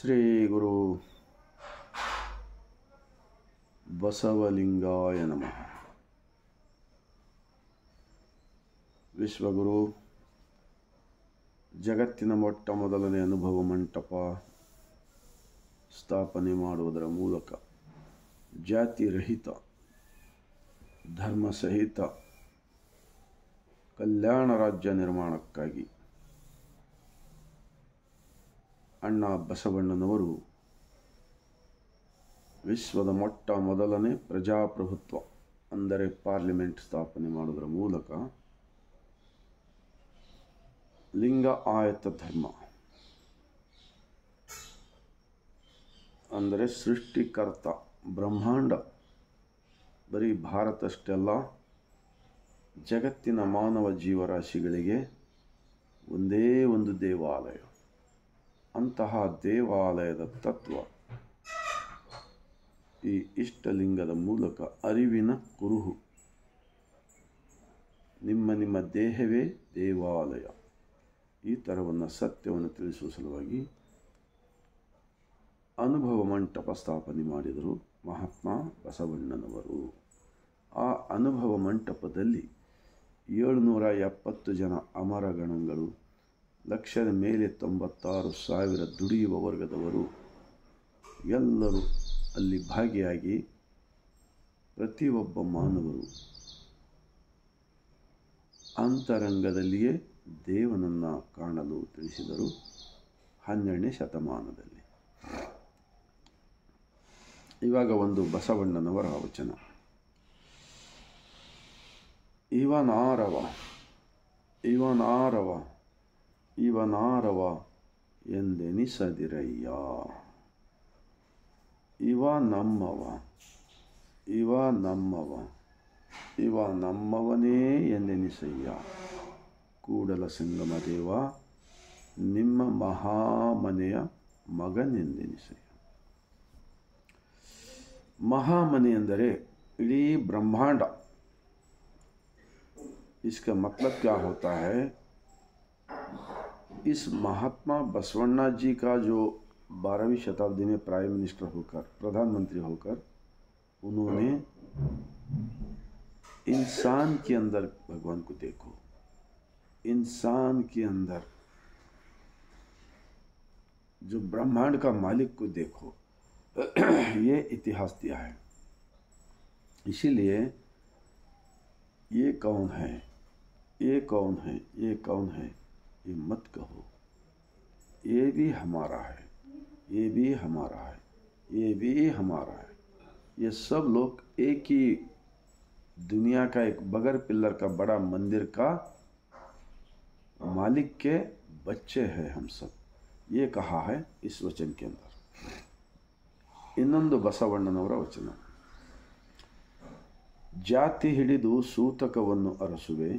ಶ್ರೀ ಗುರು ಬಸವಲಿಂಗಾಯ ನಮಃ. ವಿಶ್ವಗುರು ಜಗತ್ತಿನ ಮೊಟ್ಟ ಮೊದಲನೇ ಅನುಭವ ಮಂಟಪ ಸ್ಥಾಪನೆ ಮಾಡುವುದರ ಮೂಲಕ ಜಾತಿರಹಿತ ಧರ್ಮಸಹಿತ ಕಲ್ಯಾಣ ರಾಜ್ಯ ನಿರ್ಮಾಣಕ್ಕಾಗಿ ಅಣ್ಣ ಬಸವಣ್ಣನವರು ವಿಶ್ವದ ಮೊಟ್ಟ ಮೊದಲನೇ ಪ್ರಜಾಪ್ರಭುತ್ವ ಅಂದರೆ ಪಾರ್ಲಿಮೆಂಟ್ ಸ್ಥಾಪನೆ ಮಾಡುವುದರ ಮೂಲಕ ಲಿಂಗ ಆಯತ ಧರ್ಮ ಅಂದರೆ ಸೃಷ್ಟಿಕರ್ತ ಬ್ರಹ್ಮಾಂಡ ಬರೀ ಭಾರತ ಅಷ್ಟೆಲ್ಲ ಜಗತ್ತಿನ ಮಾನವ ಜೀವರಾಶಿಗಳಿಗೆ ಒಂದೇ ಒಂದು ದೇವಾಲಯ. ಅಂತಹ ದೇವಾಲಯದ ತತ್ವ ಈ ಇಷ್ಟಲಿಂಗದ ಮೂಲಕ ಅರಿವಿನ ಕುರುಹು. ನಿಮ್ಮ ದೇಹವೇ ದೇವಾಲಯ. ಈ ಥರವನ್ನು ಸತ್ಯವನ್ನು ತಿಳಿಸುವ ಸಲುವಾಗಿ ಅನುಭವ ಮಂಟಪ ಸ್ಥಾಪನೆ ಮಾಡಿದರು ಮಹಾತ್ಮ ಬಸವಣ್ಣನವರು. ಆ ಅನುಭವ ಮಂಟಪದಲ್ಲಿ 770 ಜನ ಅಮರಗಣಗಳು, ಲಕ್ಷದ ಮೇಲೆ 96,000 ದುಡಿಯುವ ವರ್ಗದವರು ಎಲ್ಲರೂ ಅಲ್ಲಿ ಭಾಗಿಯಾಗಿ ಪ್ರತಿಯೊಬ್ಬ ಮಾನವರು ಅಂತರಂಗದಲ್ಲಿಯೇ ದೇವನನ್ನು ಕಾಣಲು ತಿಳಿಸಿದರು 12ನೇ ಶತಮಾನದಲ್ಲಿ. ಇವಾಗ ಒಂದು ಬಸವಣ್ಣನವರ ವಚನ. ಇವನಾರವ ಎಂದೆನಿಸದಿರಯ್ಯ, ಇವ ನಮ್ಮವನೇ ಎಂದೆನಿಸಯ್ಯ. ಕೂಡಲ ಸಂಗಮ ದೇವ ನಿಮ್ಮ ಮಹಾಮನೆಯ ಮಗನೆಂದೆನಿಸಯ್ಯ. महामने अंदरे इड़ी ब्रह्मांड. इसका मतलब क्या होता है? इस महात्मा बसवण्णा जी का जो 12वीं शताब्दी में प्राइम मिनिस्टर होकर, प्रधानमंत्री होकर, उन्होंने इंसान के अंदर भगवान को देखो, इंसान के अंदर जो ब्रह्मांड का मालिक को देखो, ये इतिहास दिया है. इसीलिए ये कौन है, ये कौन है, ये कौन है, ये मत कहो. ये भी हमारा है, ये भी हमारा है, ये भी हमारा है. ये सब लोग एक ही दुनिया का एक बगैर पिल्लर का बड़ा मंदिर का मालिक के बच्चे हैं हम सब. ये कहा है इस वचन के अंदर. ಇನ್ನೊಂದು ಬಸವಣ್ಣನವರ ವಚನ. ಜಾತಿ ಹಿಡಿದು ಸೂತಕವನ್ನು ಅರಸುವೆ,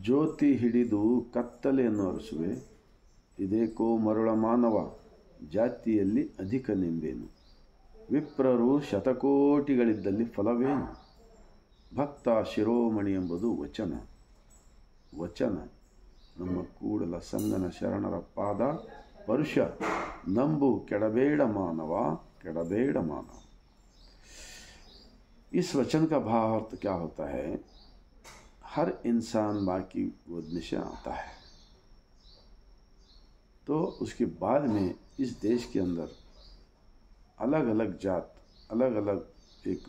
ಜ್ಯೋತಿ ಹಿಡಿದು ಕತ್ತಲೆಯನ್ನು ಅರಸುವೆ. ಇದೇಕೋ ಮರುಳ ಮಾನವ, ಜಾತಿಯಲ್ಲಿ ಅಧಿಕ ನೆಂಬೇನು. ವಿಪ್ರರು ಶತಕೋಟಿಗಳಿದ್ದಲ್ಲಿ ಫಲವೇನು. ಭಕ್ತ ಶಿರೋಮಣಿ ಎಂಬುದು ವಚನ. ವಚನ ನಮ್ಮ ಕೂಡಲ ಸಂಗನ ಶರಣರ ಪಾದ ಪರುಷ. नंबू केड़बेड़ मानव, केड़बेड़ मानव. इस वचन का भाव अर्थ क्या होता है? हर इंसान माँ की गोद में से आता है, तो उसके बाद में इस देश के अंदर अलग अलग जात, अलग अलग एक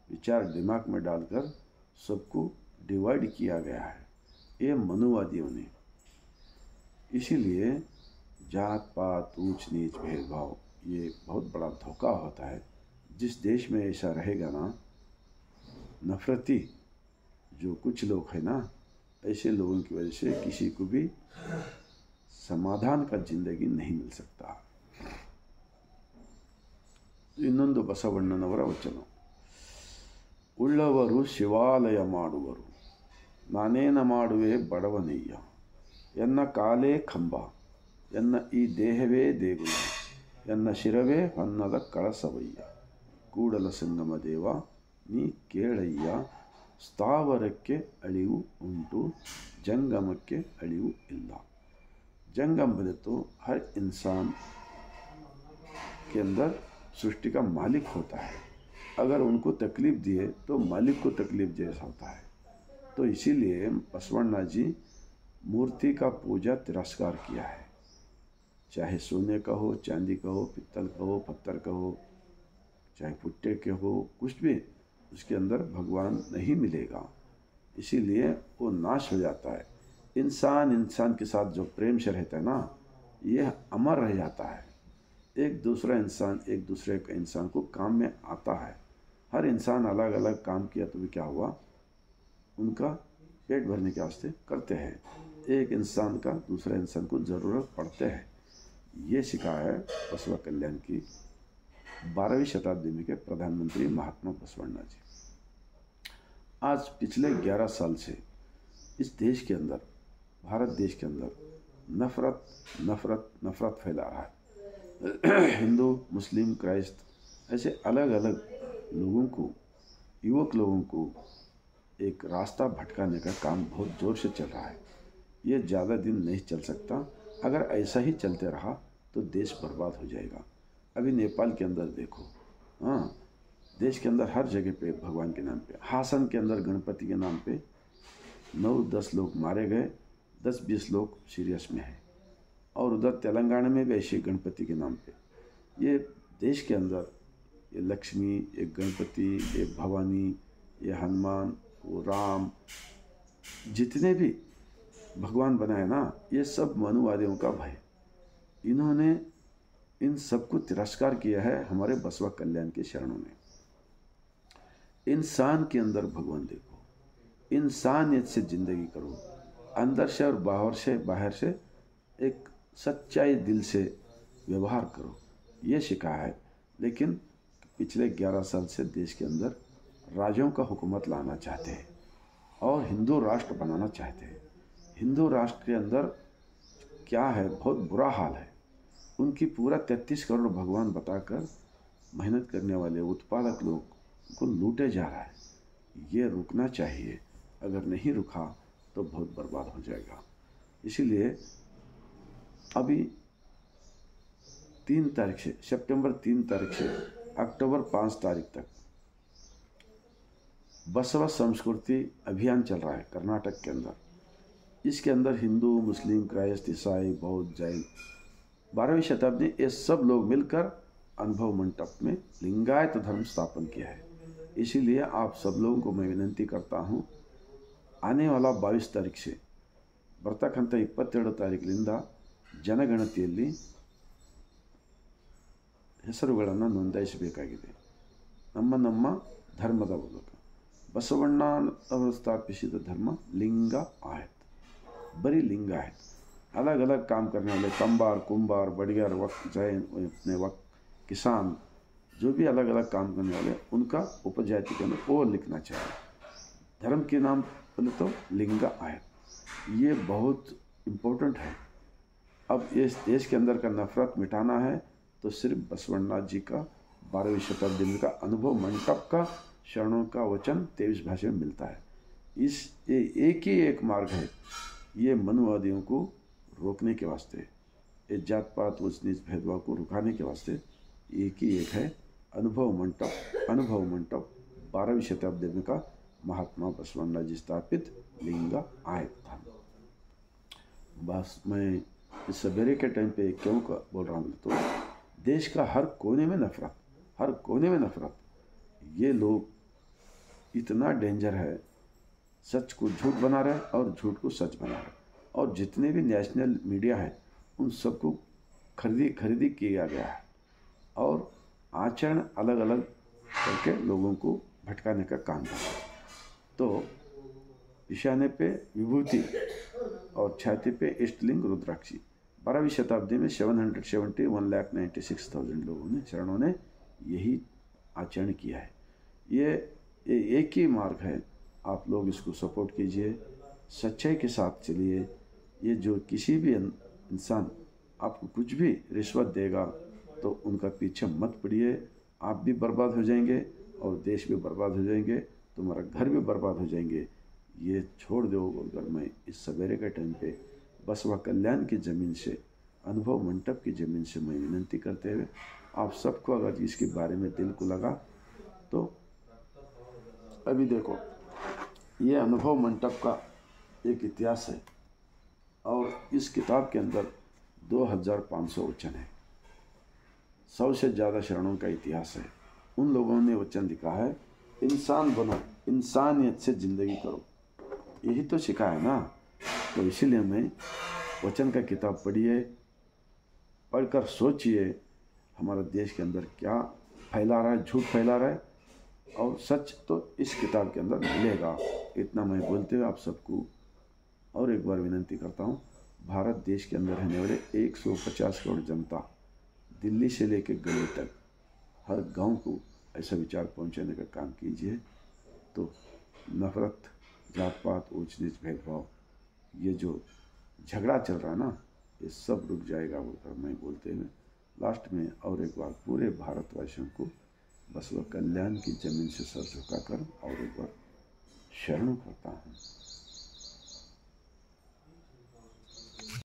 विचार दिमाग में डालकर सबको डिवाइड किया गया है, ये मनुवादियों ने. इसीलिए जात पात, ऊंच नीच, भेदभाव ये बहुत बड़ा धोखा होता है. जिस देश में ऐसा रहेगा ना, नफरती जो कुछ लोग हैं ना, ऐसे लोगों की वजह से किसी को भी समाधान का जिंदगी नहीं मिल सकता. ಇನ್ನೊಂದು ಬಸವಣ್ಣನವರ ವಚನ. ಉಳ್ಳವರು ಶಿವಾಲಯ ಮಾಡುವರು, ನಾನೇನ ಮಾಡುವೆ ಬಡವನಯ್ಯ. ಎನ್ನ ಕಾಲೇ ಕಂಬ, ಎನ್ನ ಈ ದೇಹವೇ ದೇಗುಲ, ಎನ್ನ ಶಿರವೇ ಹೊನ್ನದ ಕಳಸವಯ್ಯ. ಕೂಡಲ ಸಂಗಮ ದೇವ ನೀ ಕೇಳಯ್ಯ. ಸ್ಥಾವರಕ್ಕೆ ಅಳಿವು ಉಂಟು, जंगम के अड़ियू इल्ला। जंगम बोले तो हर इंसान के अंदर सृष्टि का मालिक होता है। अगर उनको तकलीफ दिए तो मालिक को तकलीफ जैसा होता है। तो इसीलिए बसवण्णा जी मूर्ति का पूजा तिरस्कार किया है। चाहे सोने का हो, चांदी का हो, पित्तल का हो, पत्थर का हो, चाहे पुट्टे के हो, कुछ भी उसके अंदर भगवान नहीं मिलेगा। इसीलिए वो नाश हो जाता है। इंसान के साथ जो प्रेम से रहता है ना, ये अमर रह जाता है। एक दूसरा इंसान एक दूसरे के इंसान को काम में आता है। हर इंसान अलग अलग काम किया तो भी क्या हुआ, उनका पेट भरने के वास्ते करते हैं। एक इंसान का दूसरे इंसान को ज़रूरत पड़ते हैं। ये सिखाया है बसवा कल्याण की 12वीं शताब्दी में के प्रधानमंत्री महात्मा बसवण्णा जी। आज पिछले 11 साल से इस देश के अंदर, भारत देश के अंदर नफरत नफरत नफरत फैला रहा है। हिंदू, मुस्लिम, क्राइस्त ऐसे अलग अलग लोगों को, युवक लोगों को एक रास्ता भटकाने का काम बहुत ज़ोर से चल रहा है। ये ज़्यादा दिन नहीं चल सकता। अगर ऐसा ही चलते रहा तो देश बर्बाद हो जाएगा। अभी नेपाल के अंदर देखो, हाँ, देश के अंदर हर जगह पे भगवान के नाम पे, हासन के अंदर गणपति के नाम पे 9-10 लोग मारे गए, 10-20 लोग सीरियस में हैं। और उधर तेलंगाना में भी ऐसे गणपति के नाम पे, ये देश के अंदर ये लक्ष्मी, ये गणपति, ये भवानी, ये हनुमान, वो राम, जितने भी भगवान बनाए ना, ये सब मनुवादियों का भय। इन्होंने इन सबको तिरस्कार किया है हमारे बसवा कल्याण के शरणों ने। इंसान के अंदर भगवान देखो, इंसानियत से जिंदगी करो, अंदर से और बाहर से एक सच्चाई दिल से व्यवहार करो, ये सिखाया है। लेकिन पिछले 11 साल से देश के अंदर राजाओं का हुकूमत लाना चाहते हैं और हिंदू राष्ट्र बनाना चाहते हैं। हिंदू राष्ट्र के अंदर क्या है, बहुत बुरा हाल है। उनकी पूरा 33 करोड़ भगवान बताकर मेहनत करने वाले उत्पादक लोग को लूटे जा रहा है। ये रुकना चाहिए। अगर नहीं रुका तो बहुत बर्बाद हो जाएगा। इसीलिए अभी 3 तारीख से, सितंबर 3 तारीख से अक्टूबर 5 तारीख तक बसवा संस्कृति अभियान चल रहा है कर्नाटक के अंदर। इसके अंदर हिंदू, मुस्लिम, क्राइस्त, ईसाई, बौद्ध, जैन, 12वीं शताब्दी ये सब लोग मिलकर अनुभव मंडप में लिंगायत धर्म स्थापन किया है। इसीलिए आप सब लोगों को मैं विनंती करता हूँ, आने वाला 22 तारीख से ಬರ್ತಕ್ಕಂಥ 22 ತಾರೀಕಿನಿಂದ ಜನಗಣತಿಯಲ್ಲಿ ಹೆಸರುಗಳನ್ನು ನೋಂದಾಯಿಸಬೇಕಾಗಿದೆ. ನಮ್ಮ ಧರ್ಮದ ಮೂಲಕ ಬಸವಣ್ಣ ಅವರು ಸ್ಥಾಪಿಸಿದ ಧರ್ಮ लिंगायत, बड़ी लिंगायत। अलग अलग काम करने वाले कंबार, कुंभार, बड़ियार, वक्त, जैन, अपने वक्त, किसान, जो भी अलग अलग काम करने वाले उनका उपजाति के अंदर वो लिखना चाहिए। धर्म के नाम बोले तो लिंगायत, ये बहुत इम्पोर्टेंट है। अब इस देश के अंदर का नफरत मिटाना है तो सिर्फ बसवण्णा जी का 12वीं शताब्दी का अनुभव मंडप का शरणों का वचन 23 भाषा में मिलता है। ये एक ही एक मार्ग है, ये मनुवादियों को रोकने के वास्ते, ये जात पात उच्च नीच भेदभाव को रुकाने के वास्ते एक ही एक है अनुभव मंडप। अनुभव मंडप 12वीं शताब्दी में का महात्मा बसवण्णा जी स्थापित लिंगायत था। बस मैं इस सवेरे के टाइम पे क्यों बोल रहा हूँ तो देश का हर कोने में नफरत, हर कोने में नफरत। ये लोग इतना डेंजर है, सच को झूठ बना रहे और झूठ को सच बना रहे। और जितने भी नेशनल मीडिया है उन सबको खरीदी किया गया है और आचरण अलग अलग करके लोगों को भटकाने का काम कर रहा है। तो ईशान्य पे विभूति और छाती पे इष्टलिंग रुद्राक्षी 12वीं शताब्दी में 1,96,000 लोगों ने, शरणों ने यही आचरण किया है। ये एक ही मार्ग है, आप लोग इसको सपोर्ट कीजिए, सच्चाई के साथ चलिए। ये जो किसी भी इंसान आपको कुछ भी रिश्वत देगा तो उनका पीछे मत पड़िए, आप भी बर्बाद हो जाएंगे और देश भी बर्बाद हो जाएंगे, तुम्हारा घर भी बर्बाद हो जाएंगे। ये छोड़ दो। अगर मैं इस सवेरे के टाइम पे बसवा कल्याण की ज़मीन से, अनुभव मंडप की ज़मीन से मैं विनंती करते हुए आप सबको अगर इसके बारे में दिल को लगा तो अभी देखो, ये अनुभव मंडप का एक इतिहास है और इस किताब के अंदर 2500 वचन है। 100 से ज़्यादा शरणों का इतिहास है। उन लोगों ने वचन लिखा है, इंसान बनो, इंसानियत से ज़िंदगी करो, यही तो सिखा है ना। तो इसीलिए मैं वचन का किताब पढ़िए, पढ़कर सोचिए हमारा देश के अंदर क्या फैला रहा है, झूठ फैला रहा है, और सच तो इस किताब के अंदर मिलेगा। इतना मैं बोलते हुए आप सबको और एक बार विनती करता हूँ, भारत देश के अंदर रहने वाले 150 करोड़ जनता, दिल्ली से लेकर गली तक हर गांव को ऐसा विचार पहुंचाने का काम कीजिए, तो नफरत, जात पात, ऊंच नीच, भेदभाव, ये जो झगड़ा चल रहा है ना, ये सब रुक जाएगा बोलकर मैं बोलते हुए लास्ट में और एक बार पूरे भारतवासियों को बस वह कल्याण की जमीन से सर झुकाकर और एक बार शरण करता हूँ।